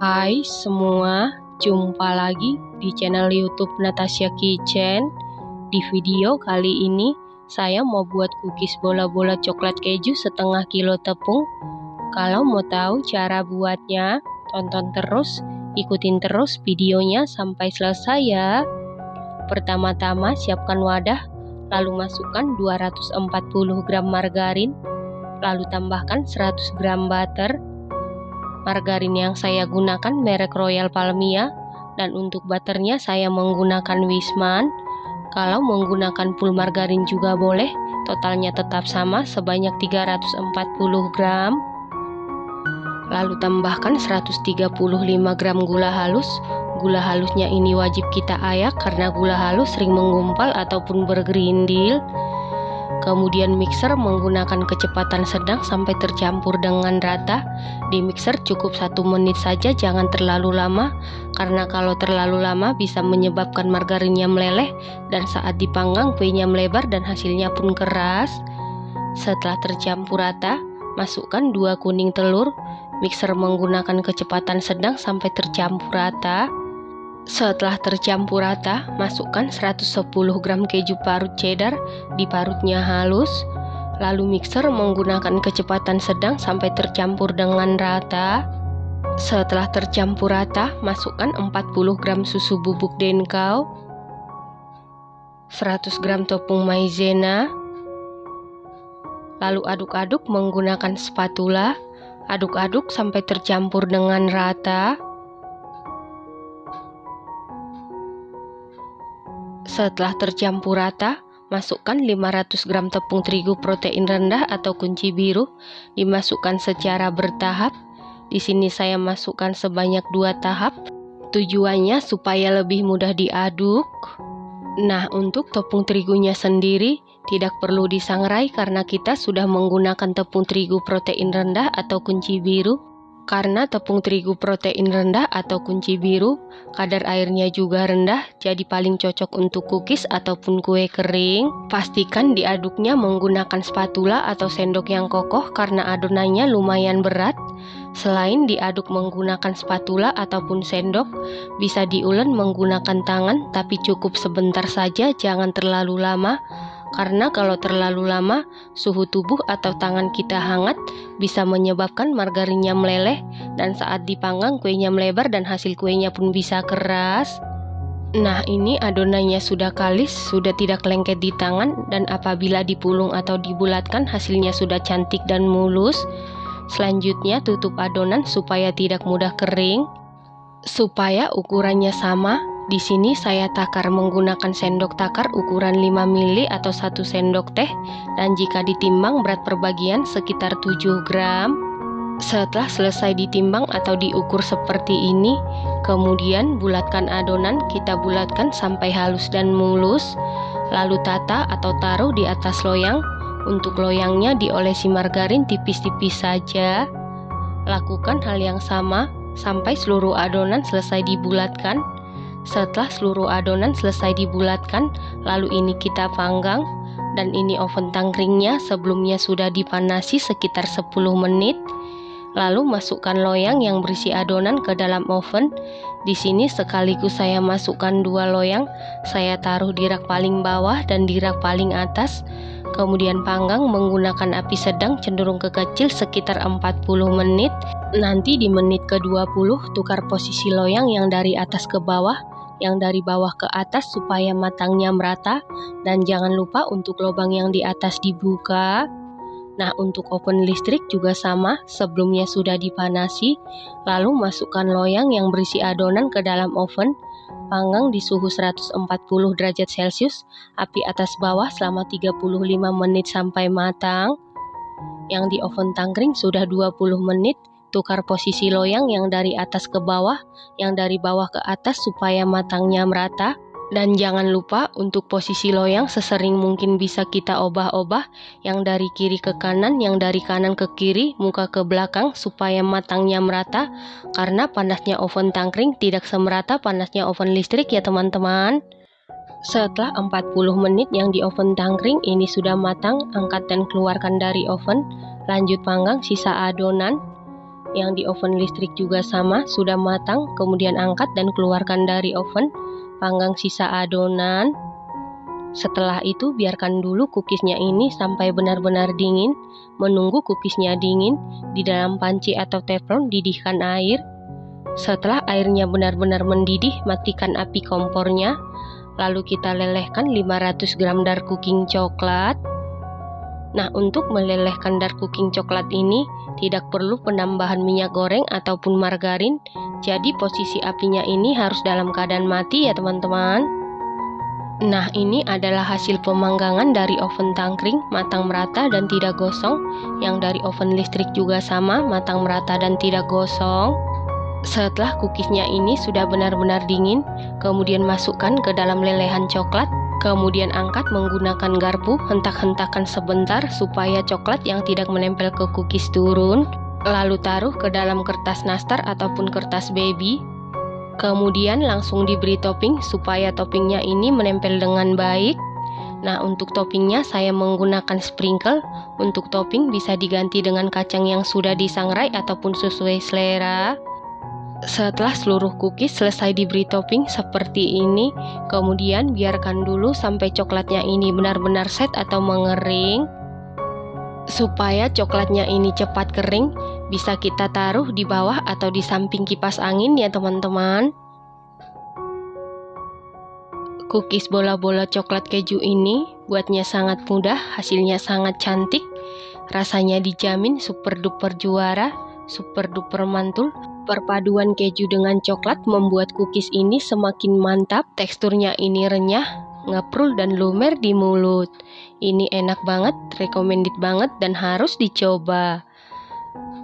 Hai semua, jumpa lagi di channel YouTube Natasha Kitchen. Di video kali ini, saya mau buat cookies bola-bola coklat keju setengah kilo tepung. Kalau mau tahu cara buatnya, tonton terus, ikutin terus videonya sampai selesai ya. Pertama-tama siapkan wadah, lalu masukkan 240 gram margarin, lalu tambahkan 100 gram butter. Margarin yang saya gunakan merek Royal Palmia, dan untuk butternya saya menggunakan Wisman. Kalau menggunakan full margarin juga boleh, totalnya tetap sama sebanyak 340 gram. Lalu tambahkan 135 gram gula halus. Gula halusnya ini wajib kita ayak karena gula halus sering menggumpal ataupun bergerindil. Kemudian mixer menggunakan kecepatan sedang sampai tercampur dengan rata. Di mixer cukup 1 menit saja, jangan terlalu lama, karena kalau terlalu lama bisa menyebabkan margarinnya meleleh dan saat dipanggang kuenya melebar dan hasilnya pun keras. Setelah tercampur rata, masukkan 2 kuning telur. Mixer menggunakan kecepatan sedang sampai tercampur rata. Setelah tercampur rata, masukkan 110 gram keju parut cheddar, diparutnya halus. Lalu mixer menggunakan kecepatan sedang sampai tercampur dengan rata. Setelah tercampur rata, masukkan 40 gram susu bubuk denkau, 100 gram tepung maizena. Lalu aduk-aduk menggunakan spatula. Aduk-aduk sampai tercampur dengan rata. Setelah tercampur rata, masukkan 500 gram tepung terigu protein rendah atau kunci biru, dimasukkan secara bertahap. Di sini saya masukkan sebanyak 2 tahap. Tujuannya supaya lebih mudah diaduk. Nah, untuk tepung terigunya sendiri tidak perlu disangrai karena kita sudah menggunakan tepung terigu protein rendah atau kunci biru. Karena tepung terigu protein rendah atau kunci biru, kadar airnya juga rendah, jadi paling cocok untuk cookies ataupun kue kering. Pastikan diaduknya menggunakan spatula atau sendok yang kokoh karena adonannya lumayan berat. Selain diaduk menggunakan spatula ataupun sendok, bisa diulen menggunakan tangan, tapi cukup sebentar saja, jangan terlalu lama. Karena kalau terlalu lama, suhu tubuh atau tangan kita hangat, bisa menyebabkan margarinnya meleleh, dan saat dipanggang kuenya melebar dan hasil kuenya pun bisa keras. Nah, ini adonannya sudah kalis, sudah tidak lengket di tangan, dan apabila dipulung atau dibulatkan hasilnya sudah cantik dan mulus. Selanjutnya tutup adonan supaya tidak mudah kering. Supaya ukurannya sama, di sini saya takar menggunakan sendok takar ukuran 5 ml atau 1 sendok teh, dan jika ditimbang berat per bagian sekitar 7 gram. Setelah selesai ditimbang atau diukur seperti ini, kemudian bulatkan adonan, kita bulatkan sampai halus dan mulus, lalu tata atau taruh di atas loyang. Untuk loyangnya diolesi margarin tipis-tipis saja. Lakukan hal yang sama sampai seluruh adonan selesai dibulatkan. Setelah seluruh adonan selesai dibulatkan, lalu ini kita panggang, dan ini oven tangkringnya sebelumnya sudah dipanasi sekitar 10 menit. Lalu masukkan loyang yang berisi adonan ke dalam oven. Di sini sekaligus saya masukkan 2 loyang, saya taruh di rak paling bawah dan di rak paling atas. Kemudian panggang menggunakan api sedang cenderung ke kecil sekitar 40 menit. Nanti di menit ke-20 tukar posisi loyang yang dari atas ke bawah, yang dari bawah ke atas supaya matangnya merata, dan jangan lupa untuk lubang yang di atas dibuka. Nah, untuk oven listrik juga sama, sebelumnya sudah dipanasi, lalu masukkan loyang yang berisi adonan ke dalam oven. Panggang di suhu 140 derajat Celcius, api atas bawah selama 35 menit sampai matang. Yang di oven tangkring sudah 20 menit, tukar posisi loyang yang dari atas ke bawah, yang dari bawah ke atas supaya matangnya merata. Dan jangan lupa untuk posisi loyang sesering mungkin bisa kita obah-obah, yang dari kiri ke kanan, yang dari kanan ke kiri, muka ke belakang supaya matangnya merata, karena panasnya oven tangkring tidak semerata panasnya oven listrik ya teman-teman. Setelah 40 menit yang di oven tangkring ini sudah matang, angkat dan keluarkan dari oven. Lanjut panggang sisa adonan. yang di oven listrik juga sama, sudah matang. Kemudian angkat dan keluarkan dari oven, panggang sisa adonan. Setelah itu biarkan dulu cookiesnya ini sampai benar-benar dingin. Menunggu cookiesnya dingin, di dalam panci atau teflon didihkan air. Setelah airnya benar-benar mendidih, matikan api kompornya. Lalu kita lelehkan 500 gram dark cooking coklat. Nah, untuk melelehkan dark cooking coklat ini tidak perlu penambahan minyak goreng ataupun margarin. Jadi posisi apinya ini harus dalam keadaan mati ya teman-teman. Nah, ini adalah hasil pemanggangan dari oven tangkring, matang merata dan tidak gosong. Yang dari oven listrik juga sama, matang merata dan tidak gosong. Setelah cookiesnya ini sudah benar-benar dingin, kemudian masukkan ke dalam lelehan coklat. Kemudian angkat menggunakan garpu, hentak-hentakan sebentar supaya coklat yang tidak menempel ke cookies turun. Lalu taruh ke dalam kertas nastar ataupun kertas baby. Kemudian langsung diberi topping supaya toppingnya ini menempel dengan baik. Nah, untuk toppingnya saya menggunakan sprinkle. Untuk topping bisa diganti dengan kacang yang sudah disangrai ataupun sesuai selera. Setelah seluruh cookies selesai diberi topping seperti ini, kemudian biarkan dulu sampai coklatnya ini benar-benar set atau mengering. Supaya coklatnya ini cepat kering, bisa kita taruh di bawah atau di samping kipas angin ya teman-teman. Cookies bola-bola coklat keju ini buatnya sangat mudah, hasilnya sangat cantik. Rasanya dijamin super duper juara, super duper mantul. Perpaduan keju dengan coklat membuat cookies ini semakin mantap. Teksturnya ini renyah, ngeprul dan lumer di mulut. Ini enak banget, recommended banget dan harus dicoba.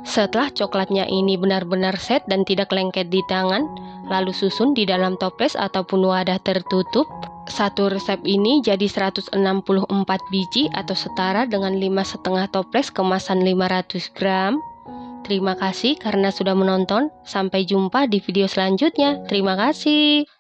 Setelah coklatnya ini benar-benar set dan tidak lengket di tangan, lalu susun di dalam toples ataupun wadah tertutup. Satu resep ini jadi 164 biji atau setara dengan 5,5 toples kemasan 500 gram. Terima kasih karena sudah menonton. Sampai jumpa di video selanjutnya. Terima kasih.